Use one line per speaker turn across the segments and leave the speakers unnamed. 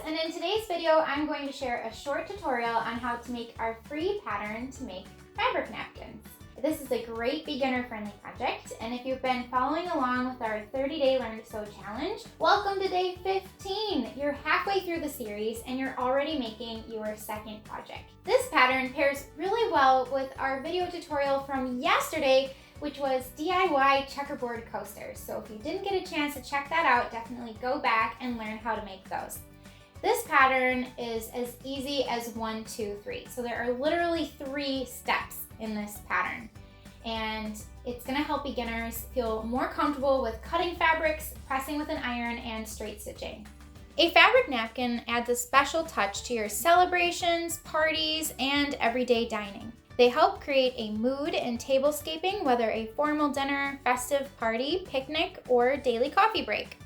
and in today's video, I'm going to share a short tutorial on how to make our free pattern to make fabric napkins. This is a great beginner-friendly project, and if you've been following along with our 30-day Learn to Sew challenge, welcome to day 15. You're halfway through the series, and you're already making your second project. This pattern pairs really well with our video tutorial from yesterday, which was DIY checkerboard coasters. So if you didn't get a chance to check that out, definitely go back and learn how to make those. This pattern is as easy as 1, 2, 3. So there are literally 3 steps in this pattern. And it's gonna help beginners feel more comfortable with cutting fabrics, pressing with an iron, and straight stitching. A fabric napkin adds a special touch to your celebrations, parties, and everyday dining. They help create a mood in tablescaping, whether a formal dinner, festive party, picnic, or daily coffee break.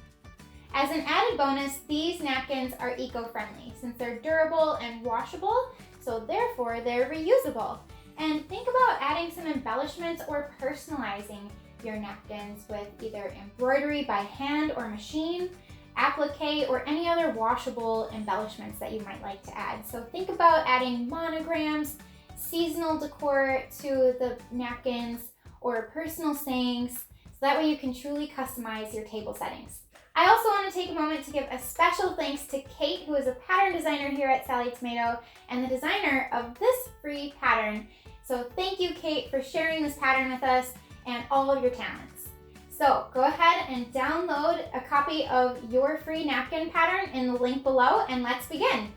As an added bonus, these napkins are eco-friendly since they're durable and washable, so therefore they're reusable. And think about adding some embellishments or personalizing your napkins with either embroidery by hand or machine, applique, or any other washable embellishments that you might like to add. So think about adding monograms, seasonal decor to the napkins, or personal sayings, so that way you can truly customize your table settings. I also want to take a moment to give a special thanks to Kate, who is a pattern designer here at Sallie Tomato and the designer of this free pattern. So thank you, Kate, for sharing this pattern with us and all of your talents. So go ahead and download a copy of your free napkin pattern in the link below, and let's begin.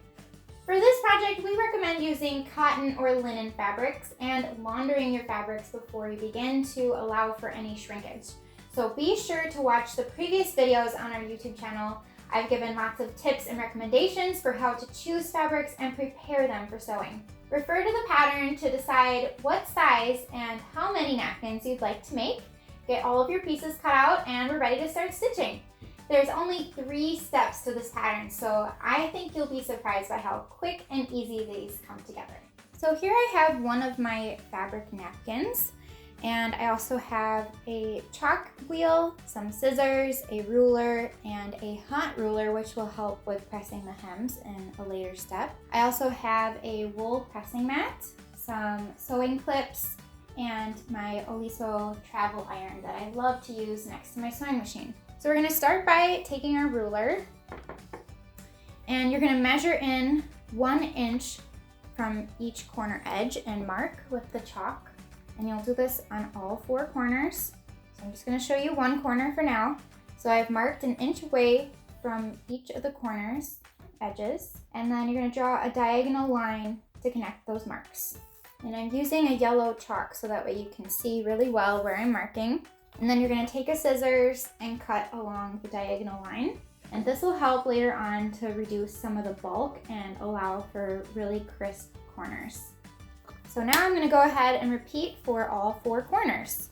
For this project, we recommend using cotton or linen fabrics and laundering your fabrics before you begin to allow for any shrinkage. So be sure to watch the previous videos on our YouTube channel. I've given lots of tips and recommendations for how to choose fabrics and prepare them for sewing. Refer to the pattern to decide what size and how many napkins you'd like to make. Get all of your pieces cut out, and we're ready to start stitching. There's only 3 steps to this pattern, so I think you'll be surprised by how quick and easy these come together. So here I have one of my fabric napkins, and I also have a chalk wheel, some scissors, a ruler, and a hot ruler, which will help with pressing the hems in a later step. I also have a wool pressing mat, some sewing clips, and my Oliso travel iron that I love to use next to my sewing machine. So we're gonna start by taking our ruler, and you're gonna measure in 1 inch from each corner edge and mark with the chalk. And you'll do this on all 4 corners. So I'm just gonna show you 1 corner for now. So I've marked 1 inch away from each of the corners, edges, and then you're gonna draw a diagonal line to connect those marks. And I'm using a yellow chalk so that way you can see really well where I'm marking. And then you're gonna take a scissors and cut along the diagonal line. And this will help later on to reduce some of the bulk and allow for really crisp corners. So now I'm gonna go ahead and repeat for all 4 corners.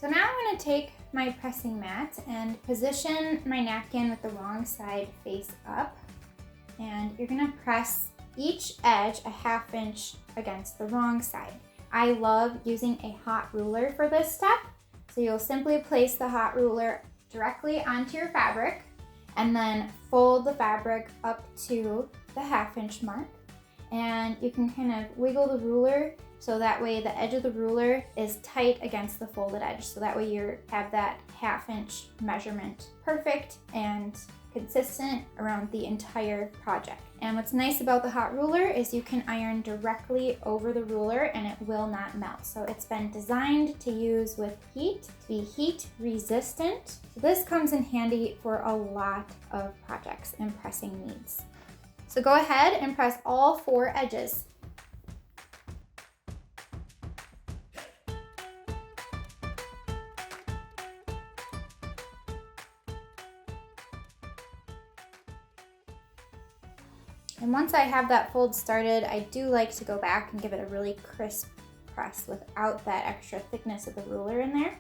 So now I'm going to take my pressing mat and position my napkin with the wrong side face up. And you're going to press each edge a 1/2 inch against the wrong side. I love using a hot ruler for this step. So you'll simply place the hot ruler directly onto your fabric and then fold the fabric up to the 1/2 inch mark. And you can kind of wiggle the ruler so that way the edge of the ruler is tight against the folded edge. So that way you have that 1/2 inch measurement perfect and consistent around the entire project. And what's nice about the hot ruler is you can iron directly over the ruler and it will not melt. So it's been designed to use with heat, to be heat resistant. So this comes in handy for a lot of projects and pressing needs. So go ahead and press all 4 edges. And once I have that fold started, I do like to go back and give it a really crisp press without that extra thickness of the ruler in there.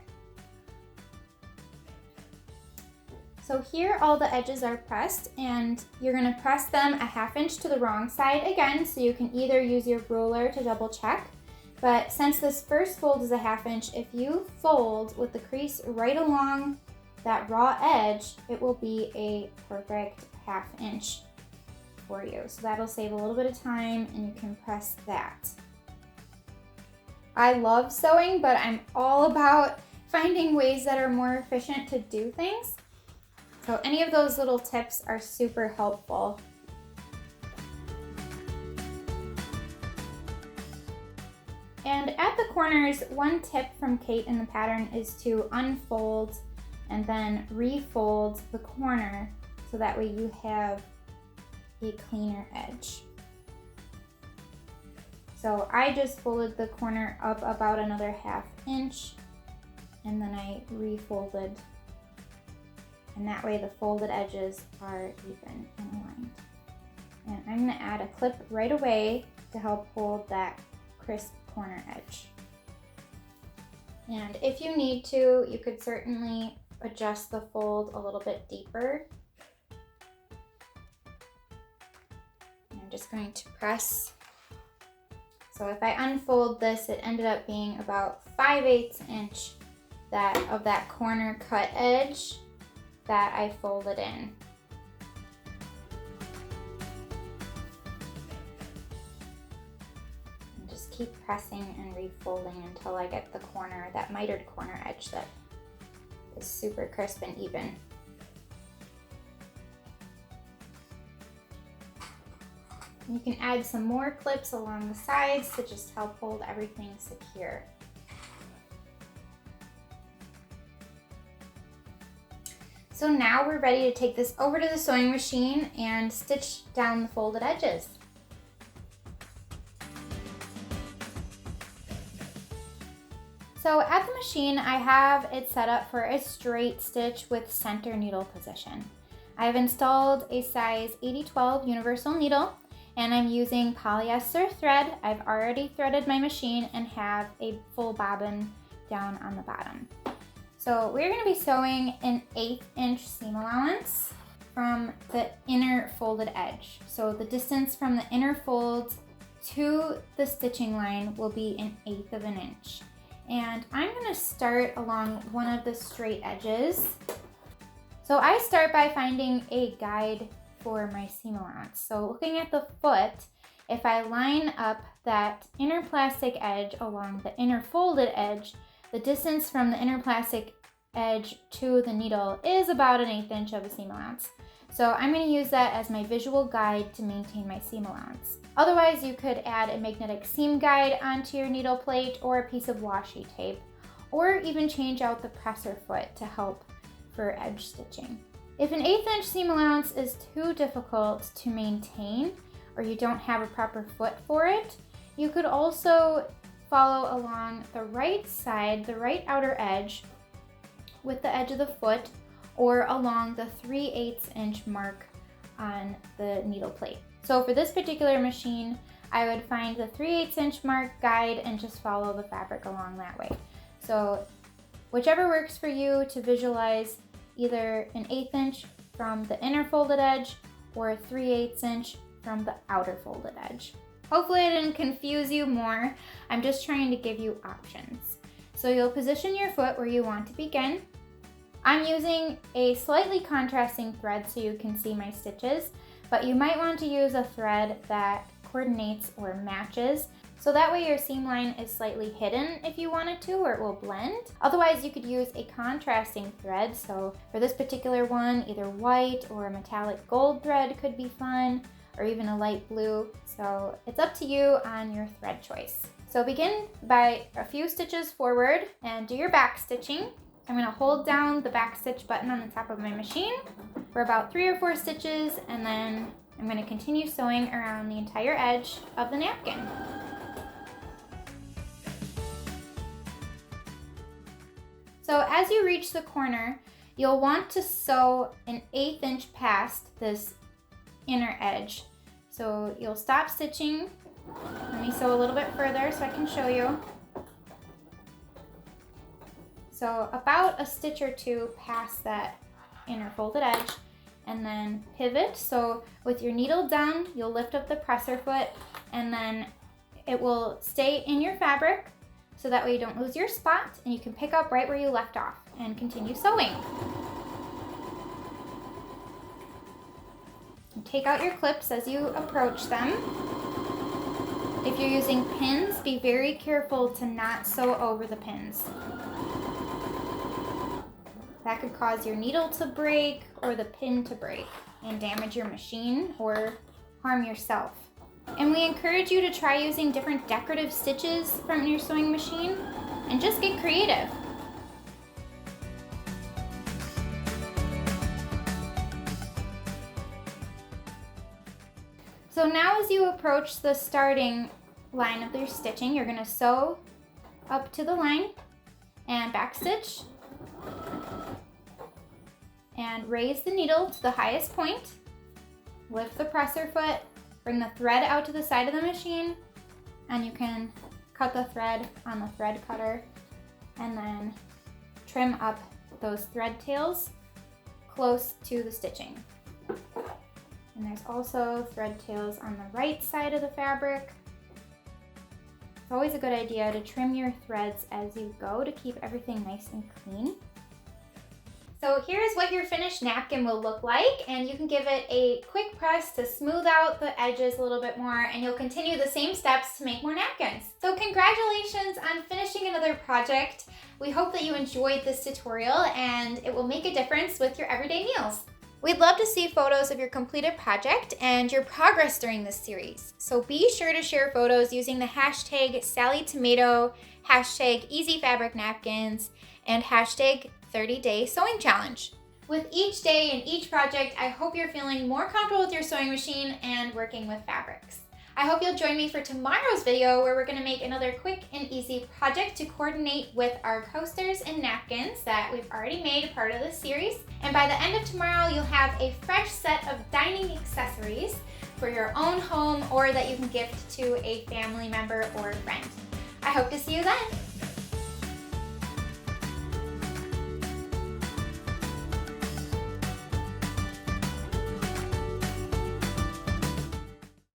So here all the edges are pressed, and you're gonna press them a 1/2 inch to the wrong side again, so you can either use your ruler to double check, but since this first fold is a 1/2 inch, if you fold with the crease right along that raw edge, it will be a perfect 1/2 inch for you. So that'll save a little bit of time, and you can press that. I love sewing, but I'm all about finding ways that are more efficient to do things. So any of those little tips are super helpful. And at the corners, one tip from Kate in the pattern is to unfold and then refold the corner so that way you have a cleaner edge. So I just folded the corner up about another 1/2 inch, and then I refolded, and that way the folded edges are even and aligned. And I'm gonna add a clip right away to help hold that crisp corner edge. And if you need to, you could certainly adjust the fold a little bit deeper. I'm just going to press. So if I unfold this, it ended up being about 5/8 inch of that corner cut edge that I folded in. And just keep pressing and refolding until I get the corner, that mitered corner edge that is super crisp and even. You can add some more clips along the sides to just help hold everything secure. So now we're ready to take this over to the sewing machine and stitch down the folded edges. So at the machine, I have it set up for a straight stitch with center needle position. I've installed a size 80-12 universal needle, and I'm using polyester thread. I've already threaded my machine and have a full bobbin down on the bottom. So we're gonna be sewing an 1/8 inch seam allowance from the inner folded edge. So the distance from the inner fold to the stitching line will be 1/8 of an inch. And I'm gonna start along one of the straight edges. So I start by finding a guide for my seam allowance. So looking at the foot, if I line up that inner plastic edge along the inner folded edge, the distance from the inner plastic edge to the needle is about 1/8 inch of a seam allowance. So I'm going to use that as my visual guide to maintain my seam allowance. Otherwise, you could add a magnetic seam guide onto your needle plate or a piece of washi tape, or even change out the presser foot to help for edge stitching. If an 1/8 inch seam allowance is too difficult to maintain, or you don't have a proper foot for it, you could also follow along the right side, the right outer edge, with the edge of the foot, or along the 3/8 inch mark on the needle plate. So for this particular machine, I would find the 3/8 inch mark guide and just follow the fabric along that way. So whichever works for you to visualize either an 1/8 inch from the inner folded edge or a 3/8 inch from the outer folded edge. Hopefully I didn't confuse you more. I'm just trying to give you options. So you'll position your foot where you want to begin. I'm using a slightly contrasting thread so you can see my stitches, but you might want to use a thread that coordinates or matches, so that way your seam line is slightly hidden if you wanted to, or it will blend. Otherwise, you could use a contrasting thread. So for this particular one, either white or a metallic gold thread could be fun, or even a light blue. So it's up to you on your thread choice. So begin by a few stitches forward and do your back stitching. I'm going to hold down the back stitch button on the top of my machine for about 3 or 4 stitches, and then I'm going to continue sewing around the entire edge of the napkin. So as you reach the corner, you'll want to sew an 1/8 inch past this inner edge. So you'll stop stitching. Let me sew a little bit further so I can show you. So about a stitch or two past that inner folded edge, and then pivot. So with your needle down, you'll lift up the presser foot, and then it will stay in your fabric so that way you don't lose your spot, and you can pick up right where you left off and continue sewing. And take out your clips as you approach them. If you're using pins, be very careful to not sew over the pins. That could cause your needle to break or the pin to break and damage your machine or harm yourself. And we encourage you to try using different decorative stitches from your sewing machine and just get creative. So now as you approach the starting line of your stitching, you're going to sew up to the line and backstitch and raise the needle to the highest point. Lift the presser foot, bring the thread out to the side of the machine, and you can cut the thread on the thread cutter and then trim up those thread tails close to the stitching. And there's also thread tails on the right side of the fabric. It's always a good idea to trim your threads as you go to keep everything nice and clean. So here's what your finished napkin will look like, and you can give it a quick press to smooth out the edges a little bit more, and you'll continue the same steps to make more napkins. So congratulations on finishing another project. We hope that you enjoyed this tutorial and it will make a difference with your everyday meals. We'd love to see photos of your completed project and your progress during this series. So be sure to share photos using the hashtag SallieTomato, hashtag EasyFabricNapkins, and hashtag 30-Day Sewing Challenge. With each day and each project, I hope you're feeling more comfortable with your sewing machine and working with fabrics. I hope you'll join me for tomorrow's video where we're going to make another quick and easy project to coordinate with our coasters and napkins that we've already made a part of this series. And by the end of tomorrow, you'll have a fresh set of dining accessories for your own home or that you can gift to a family member or friend. I hope to see you then.